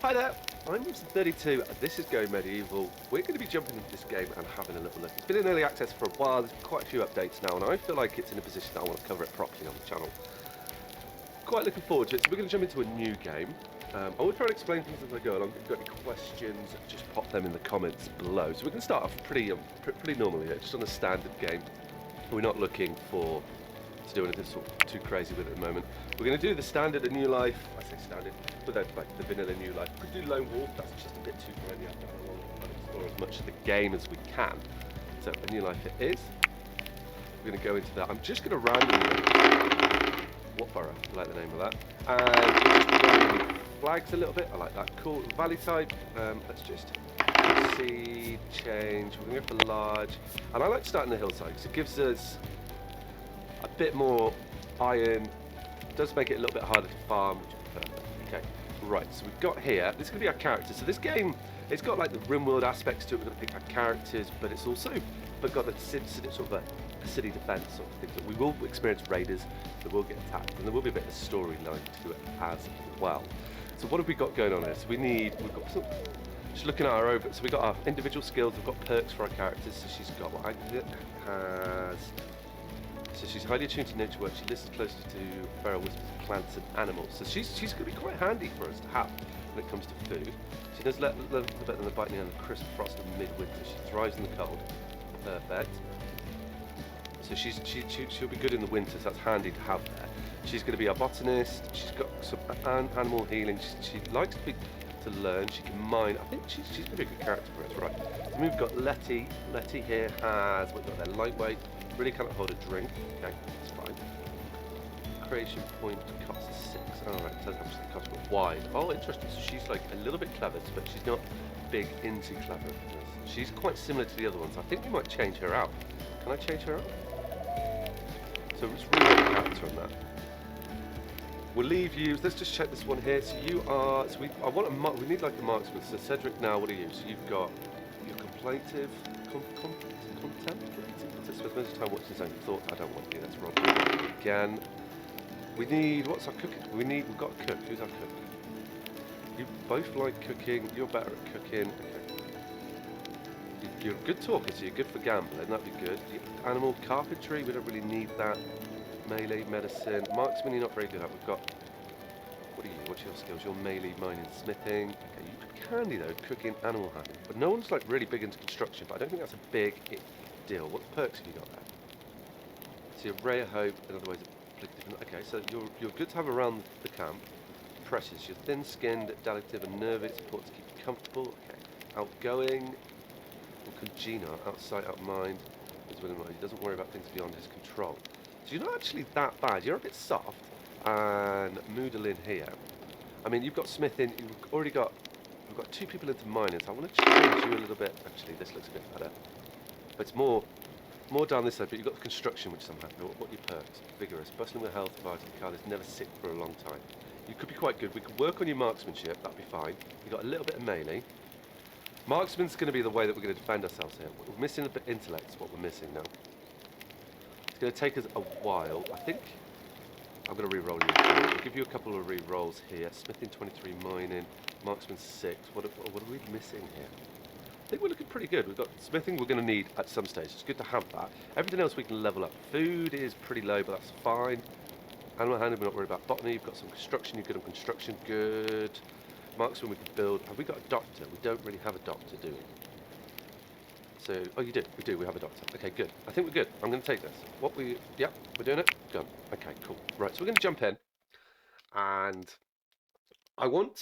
Hi there, I'm Gibson32 and this is Going Medieval. We're going to be jumping into this game and having a little look. It's been in early access for a while, there's quite a few updates now and I feel like it's in a position that I want to cover it properly on the channel. Quite looking forward to it, so we're going to jump into a new game. I will try and explain things as I go along. If you've got any questions, just pop them in the comments below. So we can start off pretty normally here, just on a standard game. We're not looking to do anything sort of too crazy with it at the moment. We're going to do the standard A New Life. I say standard, but then like the vanilla New Life. We could do Lone Wolf, that's just a bit too friendly. I want to explore as much of the game as we can. So A New Life it is. We're going to go into that. I'm just going to randomly... What borough? I like the name of that. And we're just randomly flags a little bit. I like that. Cool. Valley type. Let's just seed, change. We're going to go for large. And I like starting the hillside because it gives us a bit more iron, does make it a little bit harder to farm, which is perfect. Okay, right, so we've got here, this is going to be our characters. So this game, it's got like the RimWorld aspects to it, we're going to pick our characters, but it's also got the sort of a city defense sort of thing. So we will experience raiders, that will get attacked, and there will be a bit of storyline to it as well. So what have we got going on here? So we've got some, just looking at our over, so we've got our individual skills, we've got perks for our characters, so she's got what so she's highly attuned to nature work. She listens closely to feral whispers of plants and animals. So she's going to be quite handy for us to have when it comes to food. She does let better than the biting and the crisp frost of midwinter. She thrives in the cold. Perfect. So she'll be good in the winter, so that's handy to have there. She's going to be our botanist. She's got some animal healing. She likes to learn. She can mine. I think she's going to be a good character for us, right? So we've got Letty. Letty here has what we've got there, lightweight. Really cannot hold a drink. Okay, that's fine. Creation point costs 6. Alright, it doesn't actually cost, but wide. Oh, interesting. So she's like a little bit clever, but she's not big into cleverness. She's quite similar to the other ones. I think we might change her out. Can I change her out? So let's reroll the character on that. We'll leave you. Let's just check this one here. So you are. So we need like a marksman. So Cedric, now what are you? So you've got your contemplative. Contemplative. So spends most of the time watching his own thoughts. I don't want to. That's wrong. Again. We need. What's our cooking? We've got a cook. Who's our cook? You both like cooking. You're better at cooking. Okay. You're a good talker, so you're good for gambling. That'd be good. Animal carpentry. We don't really need that. Melee, medicine, marksman. You're not very good at. We've got. What are you? What's your skills? You're melee, mining, smithing. Okay, you could be handy though, cooking, animal handling. But no one's like really big into construction. But I don't think that's a big deal. What perks have you got there? So you're ray of hope. In other ways, okay. So you're good to have around the camp. Precious. You're thin-skinned, delicate, and nervous. Important to keep you comfortable. Okay. Outgoing. Congenial. Out sight, out mind. He doesn't worry about things beyond his control. So you're not actually that bad. You're a bit soft. And Moodle in here. I mean, you've got Smith in. We've got 2 people into mining. So I want to change you a little bit. Actually, this looks a bit better. But it's more down this side. But you've got the construction, which I'm happy with. What are your perks? Vigorous, bustling with health, vital, card is never sick for a long time. You could be quite good. We could work on your marksmanship. That'd be fine. You've got a little bit of melee. Marksman's going to be the way that we're going to defend ourselves here. We're missing a bit of intellect, is what we're missing now. It's going to take us a while. I think I'm going to re-roll you. We'll give you a couple of re-rolls here. Smithing 23, mining, marksman 6. What are we missing here? I think we're looking pretty good. We've got smithing we're going to need at some stage. It's good to have that. Everything else we can level up. Food is pretty low, but that's fine. Animal handling, we're not worried about botany. You've got some construction. You're good on construction. Good. Marksman we can build. Have we got a doctor? We don't really have a doctor, do we? So, oh, you do. We do. We have a doctor. Okay, good. I think we're good. I'm going to take this. Yep, we're doing it. Done. Okay, cool. Right, so we're going to jump in, and I'd like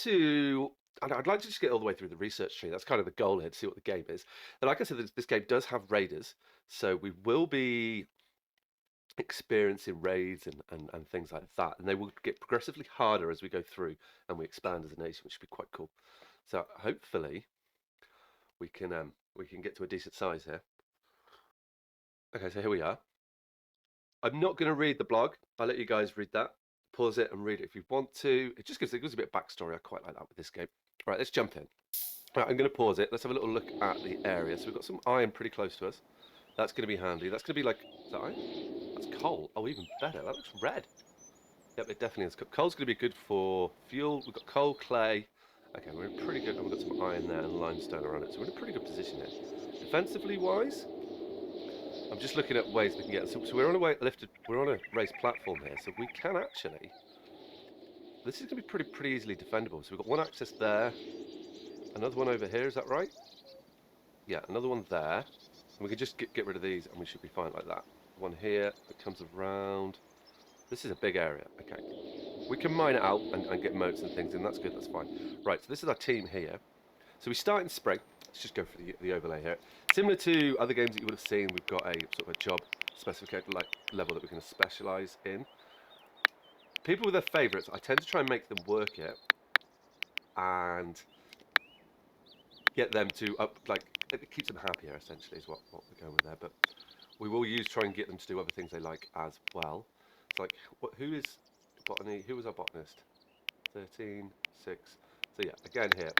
to just get all the way through the research tree. That's kind of the goal here, to see what the game is. And like I said, this game does have raiders, so we will be experiencing raids and things like that, and they will get progressively harder as we go through and we expand as a nation, which should be quite cool. So hopefully we can get to a decent size here. Okay, so here we are. I'm not going to read the blog. I'll let you guys read that. Pause it and read it if you want to. It gives a bit of backstory. I quite like that with this game. Right, let's jump in. Right, I'm going to pause it. Let's have a little look at the area. So we've got some iron pretty close to us. That's going to be handy. That's going to be like, is that iron? That's coal. Oh, even better. That looks red. Yep, it definitely is. Coal's going to be good for fuel. We've got coal, clay, Okay, we're in pretty good. We've got some iron there and limestone around it, so we're in a pretty good position here. Defensively wise, I'm just looking at ways we can get. So we're on a we're on a raised platform here, so we can actually. This is going to be pretty easily defendable. So we've got one access there, another one over here. Is that right? Yeah, another one there. And we can just get rid of these, and we should be fine like that. One here that comes around. This is a big area. Okay, we can mine it out and get moats and things, and that's good. That's fine. Right. So this is our team here. So we start in spring. Let's just go for the overlay here. Similar to other games that you would have seen, we've got a sort of a job specification like level that we're going to specialize in. People with their favourites, I tend to try and make them work it and get them to it keeps them happier essentially is what we're going with there. But we will try and get them to do other things they like as well. It's like who is botany? Who was our botanist? 13, 6. So yeah, again here.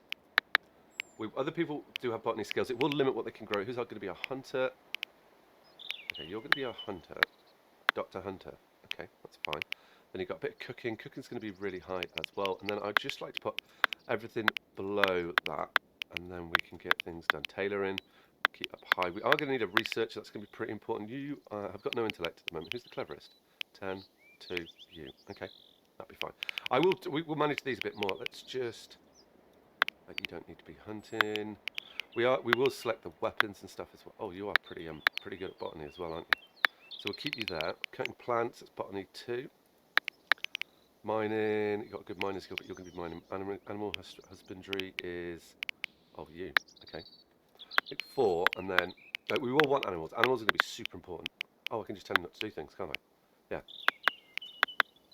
Other people do have botany skills. It will limit what they can grow. Who's going to be a hunter? Okay, you're going to be a hunter. Dr. Hunter. Okay, that's fine. Then you've got a bit of cooking. Cooking's going to be really high as well. And then I'd just like to put everything below that. And then we can get things done. Tailoring, keep up high. We are going to need a researcher. That's going to be pretty important. You have got no intellect at the moment. Who's the cleverest? 10 to you. Okay, that'll be fine. We will manage these a bit more. Let's just... Like, you don't need to be hunting. We will select the weapons and stuff as well. Oh, you are pretty good at botany as well, aren't you? So we'll keep you there. Cutting plants, it's botany 2. Mining, you've got a good mining skill, but you're going to be mining. Animal husbandry is you. Okay. I think 4, and then we will want animals. Animals are going to be super important. Oh, I can just tell them not to do things, can't I? Yeah.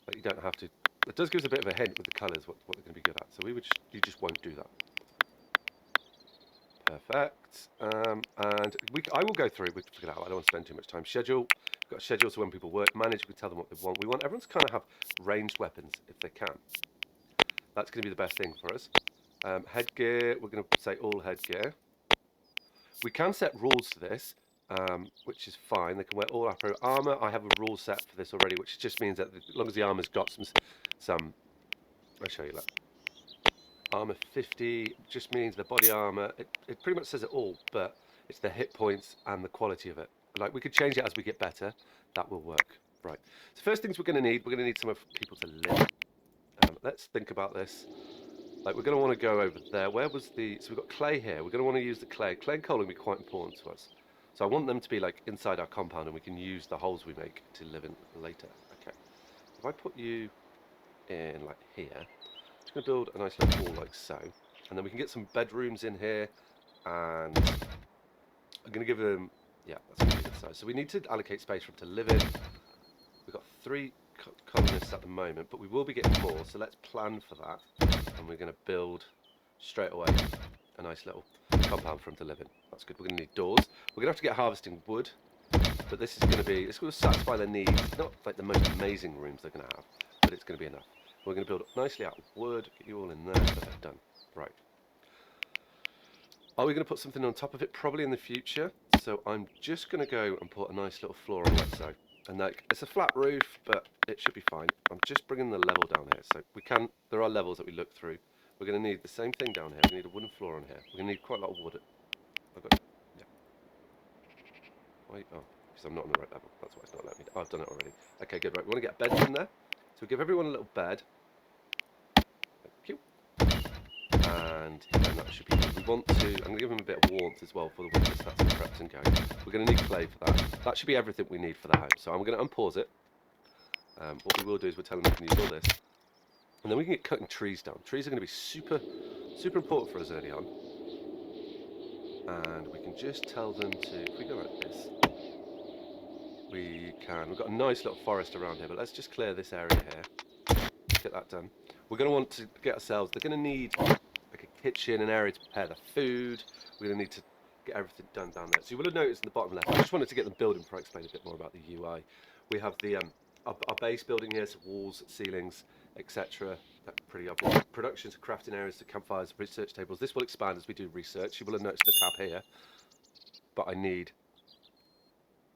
But you don't have to. It does give us a bit of a hint with the colours what they're going to be good at. So you just won't do that. Perfect. And I will go through it. We'll figure it out. I don't want to spend too much time. Schedule. We've got a schedule so when people work. Manage. We tell them what they want. We want everyone to kind of have ranged weapons if they can. That's going to be the best thing for us. Headgear. We're going to say all headgear. We can set rules to this, which is fine. They can wear all armor. I have a rule set for this already, which just means that as long as the armor's got some. I'll show you that. Armor 50 just means the body armor. It pretty much says it all, but it's the hit points and the quality of it. Like, we could change it as we get better. That will work. Right. So first things we're going to need some of people to live. Let's think about this. Like, we're going to want to go over there. Where was the... So we've got clay here. We're going to want to use the clay. Clay and coal will be quite important to us. So I want them to be, like, inside our compound, and we can use the holes we make to live in later. Okay. If I put you in, like, here... I'm just going to build a nice little wall like so, and then we can get some bedrooms in here, and I'm going to give them, yeah, that's going to be a good size. So we need to allocate space for them to live in. We've got 3 colonists at the moment, but we will be getting more, so let's plan for that, and we're going to build straight away a nice little compound for them to live in. That's good. We're going to need doors. We're going to have to get harvesting wood, but this is going to satisfy their needs. Not like the most amazing rooms they're going to have, but it's going to be enough. We're going to build it nicely out of wood, get you all in there, done. Right. Are we going to put something on top of it? Probably in the future. So I'm just going to go and put a nice little floor on that side. And like, it's a flat roof, but it should be fine. I'm just bringing the level down here. So there are levels that we look through. We're going to need the same thing down here. We need a wooden floor on here. We're going to need quite a lot of wood. Yeah. Wait, oh, because I'm not on the right level. That's why it's not letting me. Oh, I've done it already. Okay, good. Right, we want to get beds in there. So we give everyone a little bed. Thank you. And then that should be good. I'm going to give them a bit of warmth as well for the winter, so that's prepped and going. We're going to need clay for that. That should be everything we need for the home. So I'm going to unpause it. What we will do is we'll tell them we can use all this. And then we can get cutting trees down. Trees are going to be super important for us early on. And we can just tell them to, if we go like this, we've got a nice little forest around here, but let's just clear this area here. Get that done. We're going to want to get ourselves, they're going to need like a kitchen, an area to prepare the food. We're going to need to get everything done down there. So you will have noticed in the bottom left, I just wanted to get them building before I explain a bit more about the UI. We have the our base building here, so walls, ceilings, etc. That's pretty obvious. Productions, crafting areas, to campfires, research tables. This will expand as we do research. You will have noticed the tab here, but I need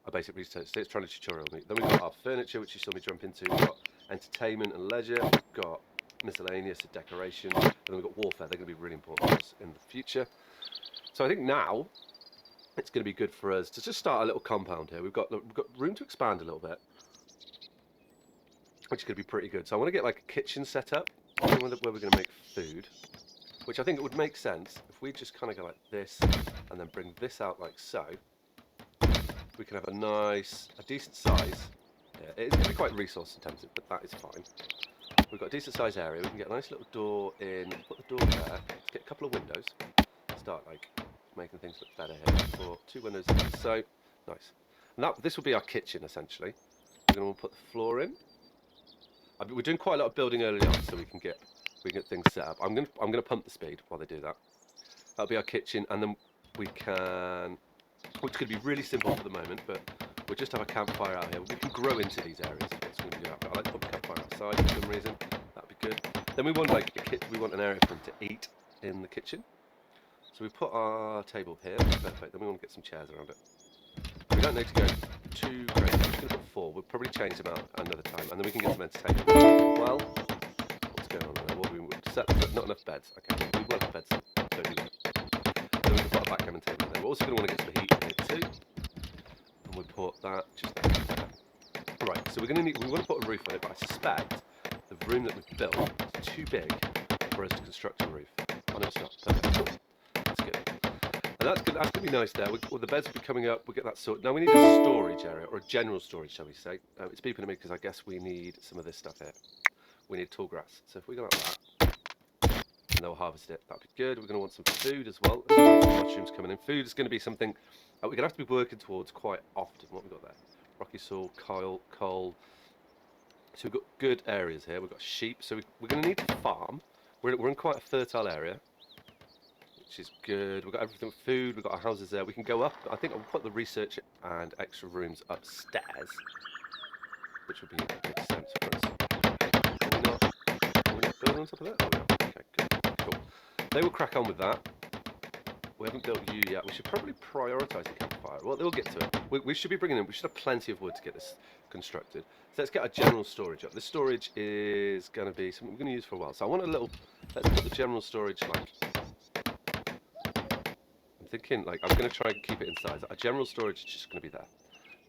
a basic research. So it's trying to tutorial me. Then we've got our furniture, which you saw me jump into. We've got entertainment and leisure. We've got miscellaneous, decoration, and then we've got warfare. They're going to be really important for us in the future. So I think now it's going to be good for us to just start a little compound here. We've got room to expand a little bit, which is going to be pretty good. So I want to get like a kitchen set up where we're going to make food, which I think it would make sense if we just kind of go like this and then bring this out like so. We can have a decent size. Yeah, it's going to be quite resource intensive, but that is fine. We've got a decent size area. We can get a nice little door in, put the door there, let's get a couple of windows, start like making things look better here. For 2 windows like so, nice. And this will be our kitchen essentially. We're going to put the floor in. We're doing quite a lot of building early on, so we can get things set up. I'm gonna pump the speed while they do that. That'll be our kitchen, and then we can, which could be really simple for the moment, but we'll just have a campfire out here. We can grow into these areas. That's going to be good. I like to put the campfire outside for some reason. That'd be good. Then we want we want an area for them to eat in the kitchen. So we put our table here. Perfect. Then we want to get some chairs around it. We don't need to go too crazy. I'm just going to put 4. We'll probably change them out another time, and then we can get some entertainment. Well, what's going on there? Well, we set not enough beds. Okay, we will have beds. So then we can put a backgammon table there. We're also going to want to get some heat in here too, and we'll put that just there. Right. So we want to put a roof on it, but I suspect the room that we've built is too big for us to construct a roof. Oh no, it's not. Perfect. That's good. And that's going to be nice there. Well, the beds will be coming up. We'll get that sorted. Now we need a storage area, or a general storage, shall we say. It's beeping at me because I guess we need some of this stuff here. We need tall grass. So if we go like that, and they'll harvest it, that'd be good. We're going to want some food as well. Some mushrooms coming in. Food is going to be something we're going to have to be working towards quite often. What have we got there? Rocky soil, coal. So we've got good areas here. We've got sheep. So we're going to need to farm. We're in quite a fertile area, which is good. We've got everything, food, we've got our houses there. We can go up. I think I'll put the research and extra rooms upstairs, which would be a good sense for us. Are we not building on top of that? Oh, we are. Okay, good. Cool. They will crack on with that. We haven't built you yet. We should probably prioritise the campfire. Well, they'll get to it. We should be bringing in, we should have plenty of wood to get this constructed. So let's get our general storage up. This storage is going to be something we're going to use for a while. So I want a little, let's put the general storage like, I'm thinking like, I'm going to try and keep it in size. Our general storage is just going to be there.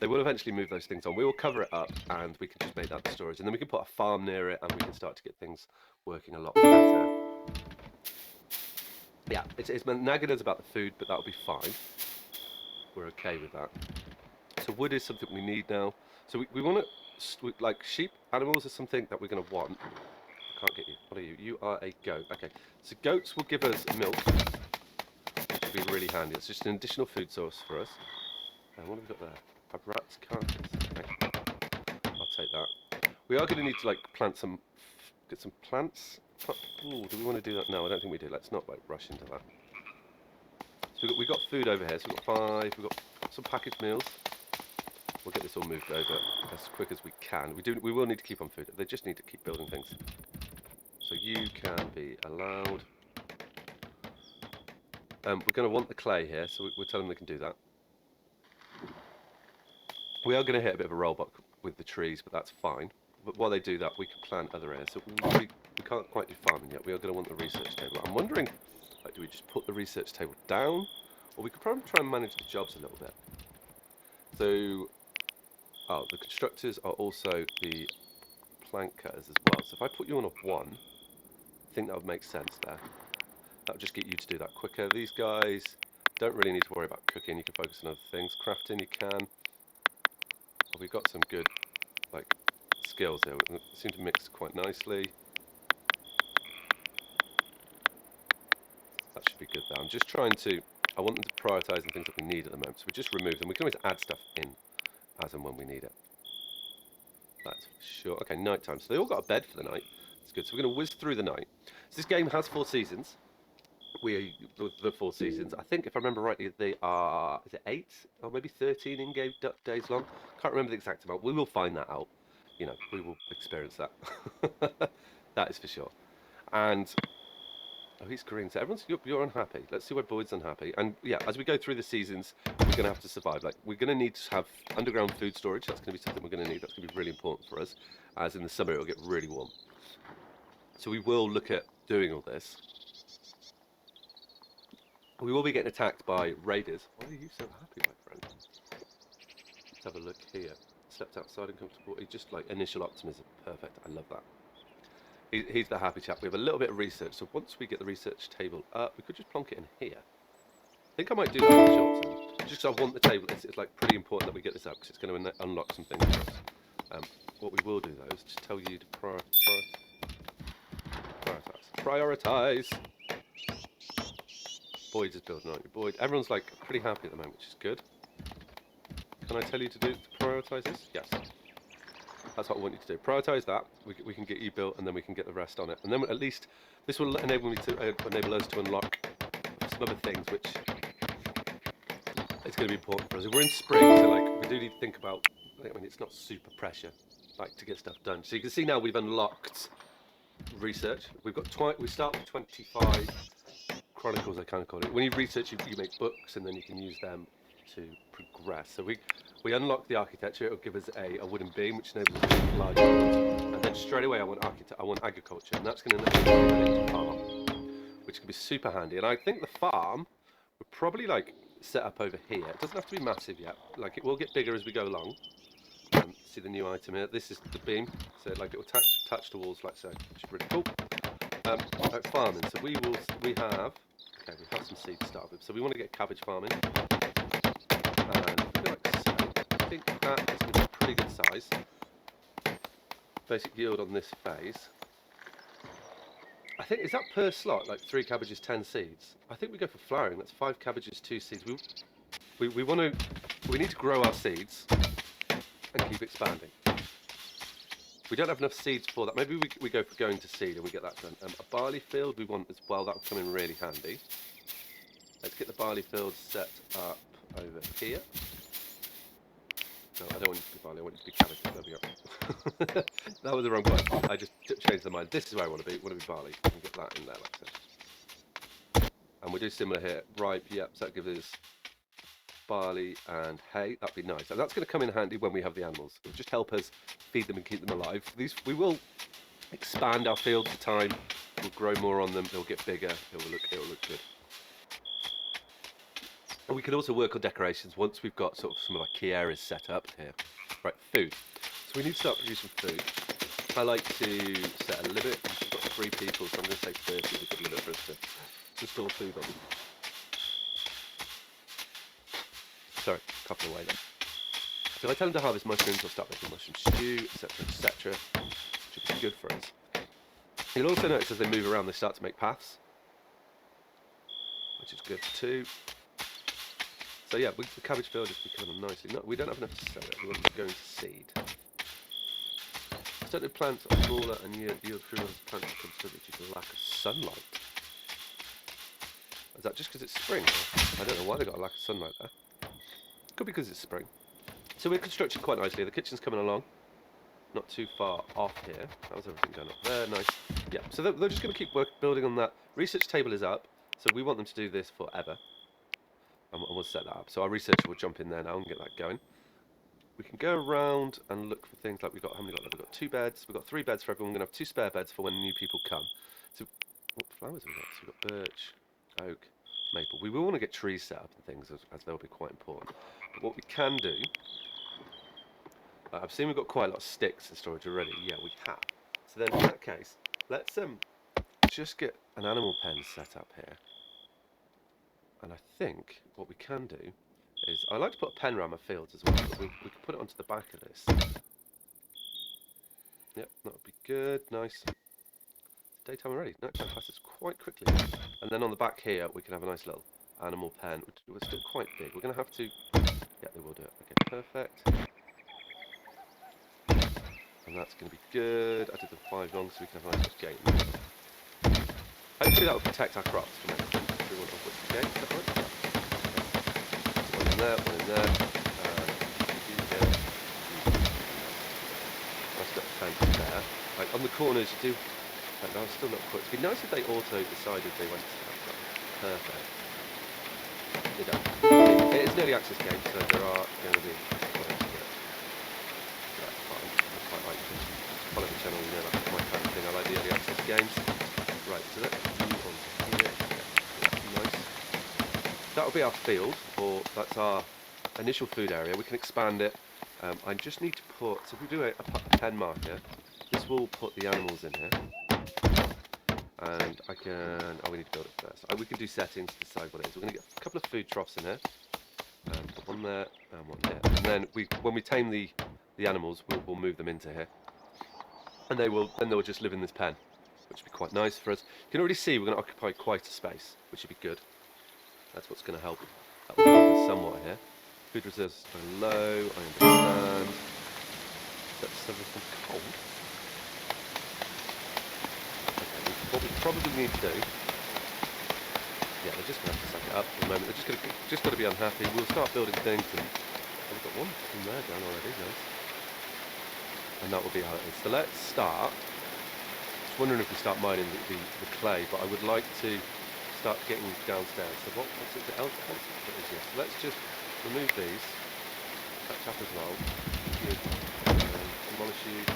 They will eventually move those things on. We will cover it up and we can just make that the storage. And then we can put a farm near it and we can start to get things working a lot better. Yeah, it's nagging us about the food, but that'll be fine. We're okay with that. So wood is something we need now. So we want to, like sheep, animals are something that we're going to want. I can't get you. What are you? You are a goat. Okay. So goats will give us milk, which will be really handy. It's just an additional food source for us. And what have we got there? A rat's carcass. Okay. I'll take that. We are going to need to like get some plants. Ooh, do we want to do that? No, I don't think we do. Let's not like rush into that. So we've got food over here. So we've got 5. We've got some packaged meals. We'll get this all moved over as quick as we can. We will need to keep on food. They just need to keep building things. So you can be allowed. We're going to want the clay here, so we'll tell them they can do that. We are going to hit a bit of a rollback with the trees, but that's fine. But while they do that, we can plant other areas. So we can't quite do farming yet. We are going to want the research table. I'm wondering, like, do we just put the research table down? Or we could probably try and manage the jobs a little bit. So, the constructors are also the plank cutters as well. So if I put you on a 1, I think that would make sense there. That would just get you to do that quicker. These guys don't really need to worry about cooking. You can focus on other things. Crafting, you can. But we've got some good, like, skills here. We seem to mix quite nicely. That should be good there. I'm just trying to, I want them to prioritise the things that we need at the moment. So we just remove them. We can always add stuff in as and when we need it. That's for sure. Okay, night time. So they all got a bed for the night. That's good. So we're going to whiz through the night. So this game has 4 seasons. The 4 seasons. I think if I remember rightly, they are, is it 8 or maybe 13 in-game days long? Can't remember the exact amount. We will find that out. You know, we will experience that. That is for sure. And oh, he's green. So everyone's you're unhappy. Let's see why Boyd's unhappy. And yeah, as we go through the seasons, we're going to have to survive. Like we're going to need to have underground food storage. That's going to be something we're going to need. That's going to be really important for us. As in the summer, it'll get really warm. So we will look at doing all this. We will be getting attacked by raiders. Why are you so happy, my friend? Let's have a look here. Slept outside and comfortable. He's just like initial optimism. Perfect. I love that. He's the happy chap. We have a little bit of research. So once we get the research table up, we could just plonk it in here. I think I might do that in the short term. Just so I want the table. It's like pretty important that we get this up because it's going to unlock some things for us. What we will do though is just tell you to prioritize. Boyd is building, aren't you? Boyd. Everyone's like pretty happy at the moment, which is good. Can I tell you to prioritize this? Yes. That's what I want you to do. Prioritize that. We can get you built, and then we can get the rest on it. And then at least this will enable us to unlock some other things, which it's going to be important for us. If we're in spring, so like we do need to think about. I mean, it's not super pressure, like to get stuff done. So you can see now we've unlocked research. We've got we start with 25 chronicles, I kind of call it. When you research, you make books, and then you can use them to progress. So we unlock the architecture. It'll give us a wooden beam, which enables us to make larger ones. And then straight away, I want agriculture, and that's going to enable a farm, which can be super handy. And I think the farm would probably like set up over here. It doesn't have to be massive yet. Like it will get bigger as we go along. See the new item here. This is the beam, so like it will touch the walls like so, which is really cool. Like farming. So we have some seeds to start with. So we want to get cabbage farming. And like so, I think that is going to be a pretty good size. Basic yield on this phase. I think, is that per slot, like 3 cabbages, 10 seeds? I think we go for flowering. That's 5 cabbages, 2 seeds. We need to grow our seeds and keep expanding. We don't have enough seeds for that. Maybe we go for going to seed and we get that done. A barley field we want as well. That will come in really handy. Let's get the barley field set up over here. No, I don't want it to be barley. I want it to be cabbage. There we go. That was the wrong one. I just changed the mind. This is where I want to be. I want to be barley. I can get that in there like so. And we do similar here. Ripe, yep. So that gives us barley and hay. That'd be nice. And that's going to come in handy when we have the animals. It'll just help us feed them and keep them alive. We will expand our fields with time. We'll grow more on them. They'll get bigger. It'll look good. And we can also work on decorations once we've got sort of some of our key areas set up here. Right, food. So we need to start producing food. I like to set a limit. We've got 3 people, so I'm going to say 30 is a good limit for us to store food on. Sorry, a couple away then. So if I tell them to harvest mushrooms, I'll start making mushroom stew, etc., etc., which is good for us. You'll also notice as they move around, they start to make paths, which is good too. So yeah, the cabbage field is becoming nicely. No, we don't have enough to sow it. We want to go into seed. Certain plants are smaller and yield fewer plants considerably due to the lack of sunlight. Is that just because it's spring? I don't know why they got a lack of sunlight there. Could be because it's spring. So we're constructed quite nicely. The kitchen's coming along, not too far off here. How's everything going up there? Nice. Yeah. So they're just going to keep building on that. Research table is up, so we want them to do this forever. And we'll set that up. So our researcher will jump in there now and get that going. We can go around and look for things like how many got there? We've got 2 beds. We've got 3 beds for everyone. We're going to have 2 spare beds for when new people come. So what flowers have we got? So we've got birch, oak, maple. We will want to get trees set up and things as they'll be quite important. But what we can do, I've seen we've got quite a lot of sticks in storage already. Yeah, we have. So then in that case, let's just get an animal pen set up here. And I think what we can do is, I like to put a pen around my fields as well, but we can put it onto the back of this. Yep, that would be good, nice. Daytime already, no, time passes quite quickly. And then on the back here, we can have a nice little animal pen, which was still quite big. We're going to have to, yeah, they will do it. Okay, perfect. And that's going to be good. I did the 5 long so we can have a nice gate. Hopefully that will protect our crops from anything. We want to put the gate, is that right? Yeah. One in there, one in there. Nice little fence there. Like on the corners you do, like, no, I'm still not quite. It'd be nice if they auto decided they went to that. Perfect. They don't. It is an early access game, so there are going to be. That's fine. I quite like to follow the channel, you know, that's my kind of thing. I like the early access games. that'll be our field, or that's our initial food area. We can expand it. I just need to put, so if we do a pen marker, this will put the animals in here. And I can, oh, we need to build it first. We can do settings to decide what it is. We're going to get a couple of food troughs in here. Put one there and one there. And then when we tame the animals, we'll move them into here. And then they'll just live in this pen, which would be quite nice for us. You can already see we're going to occupy quite a space, which should be good. That's what's going to help. That will help us somewhat here. Food reserves are low, I understand. That's everything cold. Okay, what we probably need to do, yeah, they're just going to have to suck it up for the moment. They're just got to be unhappy. We'll start building things, and we've got one in there down already, nice. And that will be how it is. So let's start. Just wondering if we start mining the clay, but I would like to start getting downstairs. So what's it else? What is this? Let's just remove these. Catch up as well. Demolish you.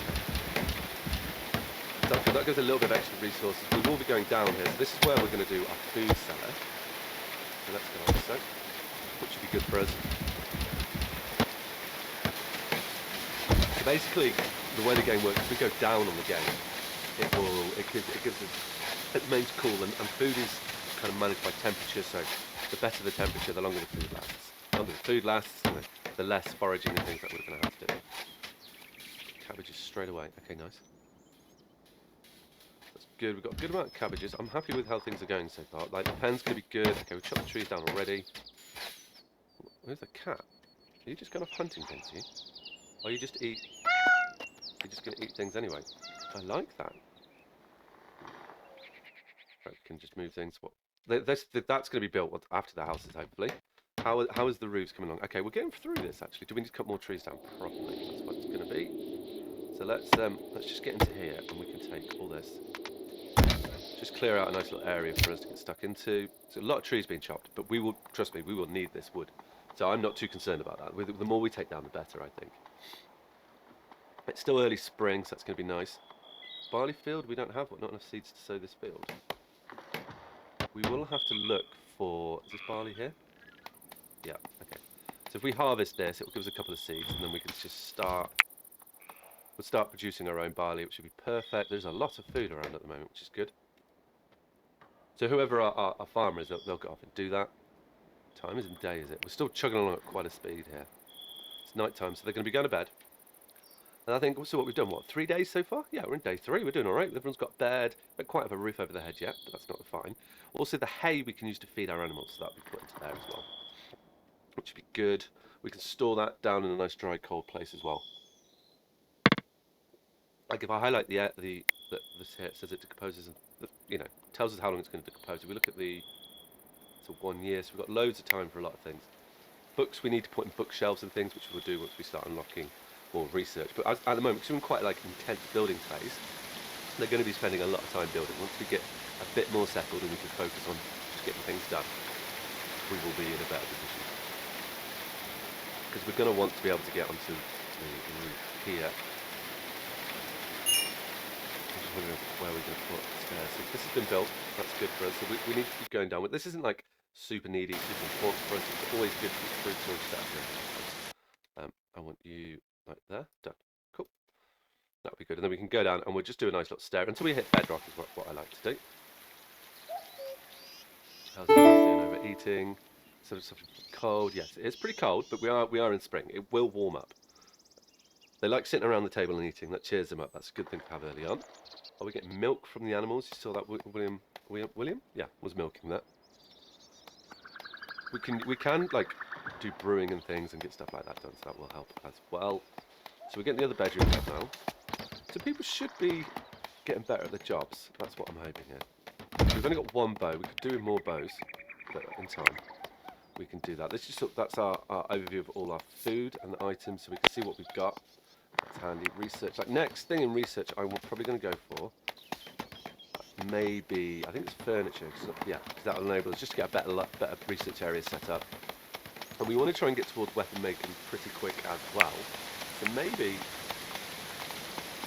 That gives a little bit of extra resources. We will be going down here. So this is where we're going to do our food cellar. So let's go like so, which should be good for us. So basically, the way the game works, if we go down on the game, it gives us, it remains cool, and food is kind of managed by temperature. So the better the temperature, the longer the food lasts. The longer the food lasts, the less foraging and things that we're going to have to do. Cabbages straight away. Okay, nice. That's good. We've got a good amount of cabbages. I'm happy with how things are going so far. Like, the pen's going to be good. Okay, we've chopped the trees down already. Where's the cat? Are you just going off hunting things, you? Or you just eat... You're just going to eat things anyway. I like that. Right, we can just move things. That's going to be built after the houses, hopefully. How is the roofs coming along? Okay, we're getting through this, actually. Do we need to cut more trees down? Probably. That's what it's going to be. So let's just get into here, and we can take all this. Just clear out a nice little area for us to get stuck into. So a lot of trees being chopped, but we will, trust me, we will need this wood. So I'm not too concerned about that. The more we take down, the better, I think. It's still early spring, so that's going to be nice. Barley field, we don't have not enough seeds to sow this field. We will have to look for, is this barley here? Yeah, okay. So if we harvest this, it will give us a couple of seeds, and then we can just we'll start producing our own barley, which should be perfect. There's a lot of food around at the moment, which is good. So whoever our farmer is, they'll go off and do that. Time isn't day, is it? We're still chugging along at quite a speed here. It's night time, so they're going to be going to bed. And I think, so what we've done, 3 days so far? Yeah, we're in day 3, we're doing alright. Everyone's got bed, don't quite have a roof over their head yet, but that's not fine. Also, the hay we can use to feed our animals, so that'll be put into there as well. Which should be good. We can store that down in a nice dry, cold place as well. Like if I highlight this here, it says it decomposes, and tells us how long it's going to decompose. If we look at to 1 year, so we've got loads of time for a lot of things. Books we need to put in bookshelves and things, which we'll do once we start unlocking more research. But at the moment, because we're in quite like intense building phase, they're going to be spending a lot of time building. Once we get a bit more settled and we can focus on just getting things done, we will be in a better position. Because we're going to want to be able to get onto the roof here. I'm just wondering where we're going to put stairs. So this has been built. That's good for us. So we need to keep going down. This isn't like super needy, super important for us. It's always good for fruit storage stuff here. I want you right there. Done. Cool. That'll be good. And then we can go down and we'll just do a nice little stair until we hit bedrock is what I like to do. How's it doing? Overeating. So it's cold. Yes, it's pretty cold, but we are in spring. It will warm up. They like sitting around the table and eating. That cheers them up. That's a good thing to have early on. Are we getting milk from the animals? You saw that William? Yeah, was milking that. We can like do brewing and things and get stuff like that done, so that will help as well. So we're getting the other bedrooms up now. So people should be getting better at their jobs. That's what I'm hoping here. We've only got 1 bow. We could do with more bows, but in time we can do that. That's our overview of all our food and the items, so we can see what we've got. That's handy. Research. Like next thing in research, I'm probably going to go for maybe, I think it's furniture. Because that'll enable us just to get a better research area set up. And we want to try and get towards weapon making pretty quick as well. So maybe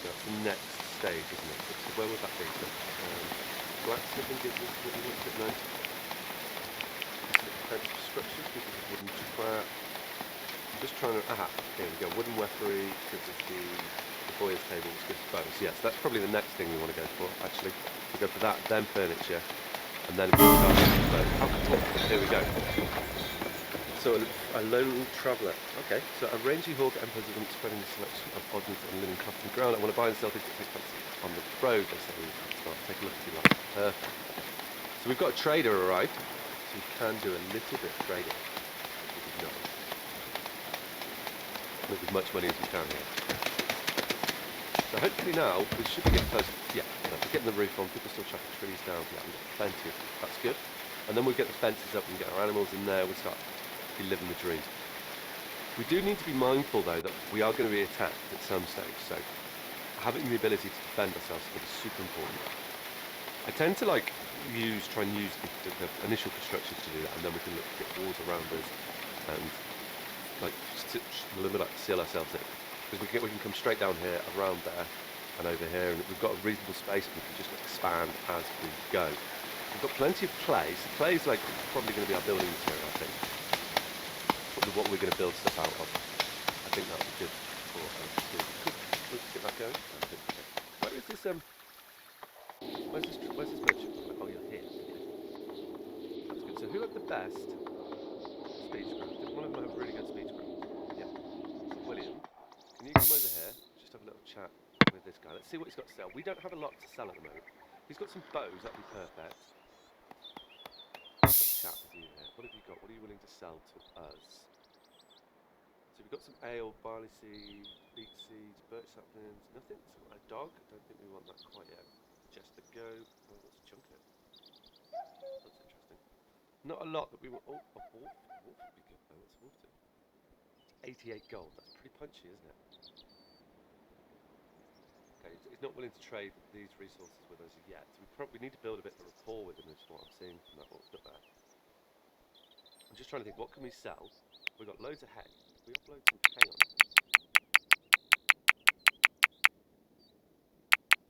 that's the next stage, isn't it? So where would that be? So, blacksmithing gives us what we want to know. structures because of wooden scrap. I'm just trying to, here we go, wooden weaponry gives us the boyer's table, which gives bows. Yes, that's probably the next thing we want to go for, actually. We go for that, then furniture, and then we start with bows. Oh, cool. Here we go. So a lone traveller. Okay, so a rangy hawk emperors of spreading a selection of ordnance and linen cloth on the ground. I want to buy and sell things that take place on the road, they say. Start, take a look if you like. Perfect. So we've got a trader arrived, so we can do a little bit of trading, which is nice. Make as much money as we can here. So hopefully now we should be getting close. Yeah, no, we're getting the roof on. People still chopping trees down. Yeah, we've got plenty of. That's good. And then we'll get the fences up and get our animals in there. We'll start be living the dream. We do need to be mindful though that we are going to be attacked at some stage. So having the ability to defend ourselves is super important. I tend to try and use the initial construction to do that, and then we can look to get walls around us and seal ourselves in. Because we can come straight down here, around there, and over here, and we've got a reasonable space, and we can just expand as we go. We've got plenty of clay, so clay is probably going to be our building material, I think. Probably what we're going to build stuff out of. I think that would be good for us. Let's get that going. Where is this? Where's this merchant? Oh, you're here. That's good. So who had the best speechcraft? Did one of them have really good speechcraft? Yeah. So William, can you come over here? Just have a little chat with this guy. Let's see what he's got to sell. We don't have a lot to sell at the moment. He's got some bows. That'd be perfect. Let's chat with you here. What have you got? What are you willing to sell to us? So we've got some ale, barley seed, beet seeds, birch saplings, nothing. So a dog, I don't think we want that quite yet. Just the goat. Oh, that's a junket. That's interesting. Not a lot that we want. Oh, a wolf. A wolf would be good though. What's a wolf do? 88 gold. That's pretty punchy, isn't it? Okay, he's not willing to trade these resources with us yet. So we probably need to build a bit of rapport with him, is what I'm seeing from that what we've got there. I'm just trying to think, what can we sell? We've got loads of hay. We upload some hay on it.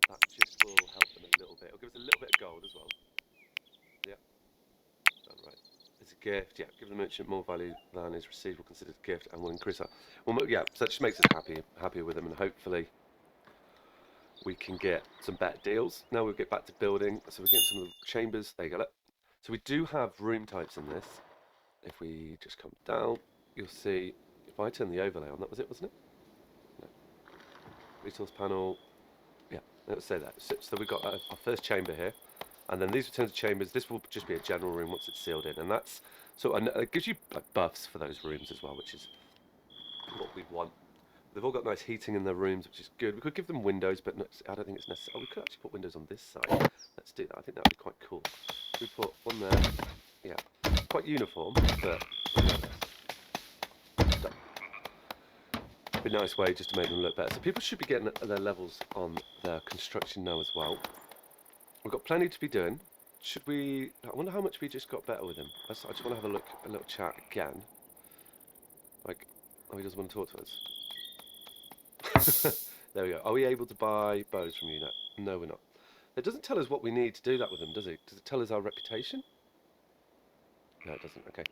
That just will help them a little bit. It'll give us a little bit of gold as well. Yeah. Done right. It's a gift. Yeah. Give the merchant more value than is received. We'll consider it a gift and we'll increase that. Well, yeah. So that just makes us happier with them, and hopefully we can get some better deals. Now we'll get back to building. So we're getting some of the chambers. There you go. So we do have room types in this. If we just come down, you'll see. If I turn the overlay on, that was it, wasn't it? No. Resource panel. Yeah, let's say that. So we've got our first chamber here, and then these return to chambers. This will just be a general room once it's sealed in, and that's and it gives you buffs for those rooms as well, which is what we want. They've all got nice heating in their rooms, which is good. We could give them windows, but I don't think it's necessary. Oh, we could actually put windows on this side. Let's do that. I think that would be quite cool. We put one there. Yeah, quite uniform, but a nice way just to make them look better. So people should be getting their levels on their construction now as well. We've got plenty to be doing. Should we? I wonder how much we just got better with him. I just want to have a little chat again. Oh, he doesn't want to talk to us. There we go. Are we able to buy bows from you now? No, we're not. It doesn't tell us what we need to do that with them, does it? Does it tell us our reputation? No, it doesn't. Okay.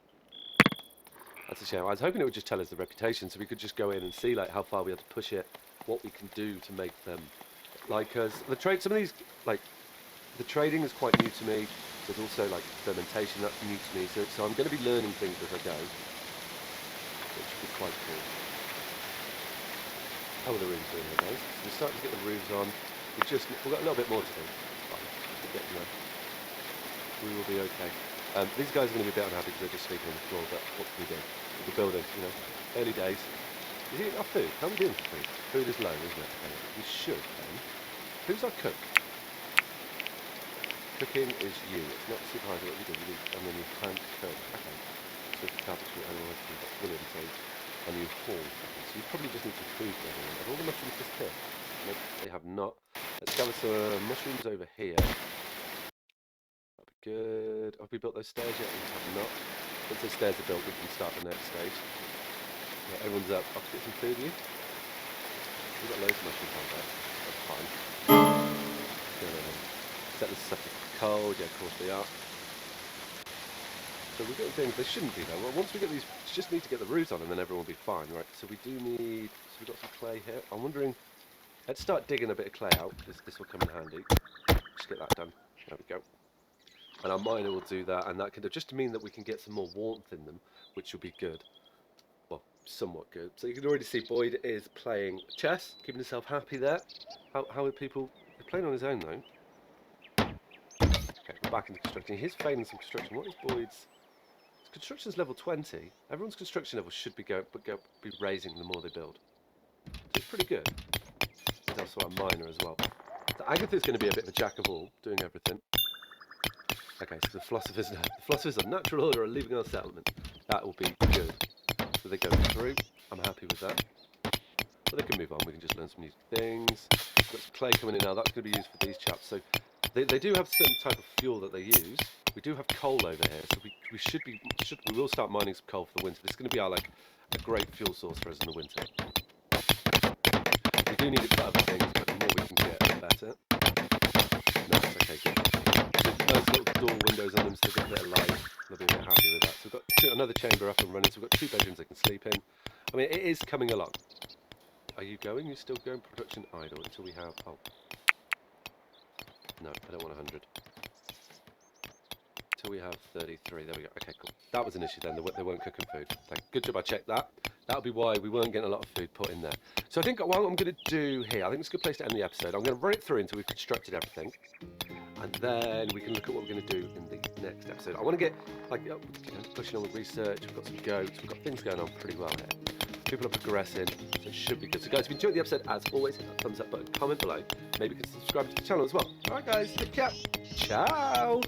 That's a shame. I was hoping it would just tell us the reputation, so we could just go in and see how far we have to push it, what we can do to make them like us. Some of these the trading is quite new to me. There's also fermentation, that's new to me. So I'm going to be learning things as I go, which should be quite cool. How are the rooms doing here, guys? So we're starting to get the roofs on. We've got a little bit more to do. We will be okay. These guys are going to be a bit unhappy because they're just sleeping on the floor, but what can we do? We're building, early days. Is it our food? How are we doing for food? Food is low, isn't it? We should, then. Who's our cook? Cooking is you. It's not super hard what you do. And then you can cook. Okay. So the carpentry, animals, we've got William, and you haul. So you probably just need some food for everyone. Have all the mushrooms disappeared? Nope, they have not. Let's gather some mushrooms over here. Good. Have we built those stairs yet? We have not. Once those stairs are built, we can start the next stage. Yeah, everyone's up. I'll get some food, you? We've got loads of mushrooms on there. That's fine. Set this stuff to cold. Yeah, of course we are. So we're getting things, they shouldn't be though. Well, once we get these, just need to get the roofs on and then everyone will be fine, right? So we do need, so we've got some clay here. I'm wondering, let's start digging a bit of clay out, because this will come in handy. Just get that done. There we go. And our miner will do that, and that can just mean that we can get some more warmth in them, which will be good. Well, somewhat good. So you can already see Boyd is playing chess, keeping himself happy there. How are people? They're playing on his own though. Okay, we're back into construction. He's failing some construction. What is Boyd's? His construction's level 20. Everyone's construction level should be be raising the more they build. So it's pretty good. He's also our miner as well. So Agatha's going to be a bit of a jack of all, doing everything. Okay, so the philosophers of natural order are leaving our settlement. That will be good. So they go through. I'm happy with that. But they can move on. We can just learn some new things. We've got some clay coming in now. That's going to be used for these chaps. So they do have a certain type of fuel that they use. We do have coal over here, so we will start mining some coal for the winter. This is going to be our a great fuel source for us in the winter. We do need it for other things, but the more we can get, the better. No, it's okay, good. Those little door windows on them, so they get a bit of light. They'll be a bit happy with that. So we've got another chamber up and running, so we've got 2 bedrooms they can sleep in. I mean, it is coming along. Are you going? You're still going? Production idle until we have... Oh. No, I don't want 100. Until we have 33. There we go. Okay, cool. That was an issue then. They weren't cooking food. Good job I checked that. That'll be why we weren't getting a lot of food put in there. So I think what I'm going to do here, I think it's a good place to end the episode. I'm going to run it through until we've constructed everything. And then we can look at what we're going to do in the next episode. I want to get, pushing on with research. We've got some goats. We've got things going on pretty well here. People are progressing, so it should be good. So guys, if you enjoyed the episode, as always, hit that thumbs up button, comment below. Maybe you can subscribe to the channel as well. Alright guys, take care. Ciao!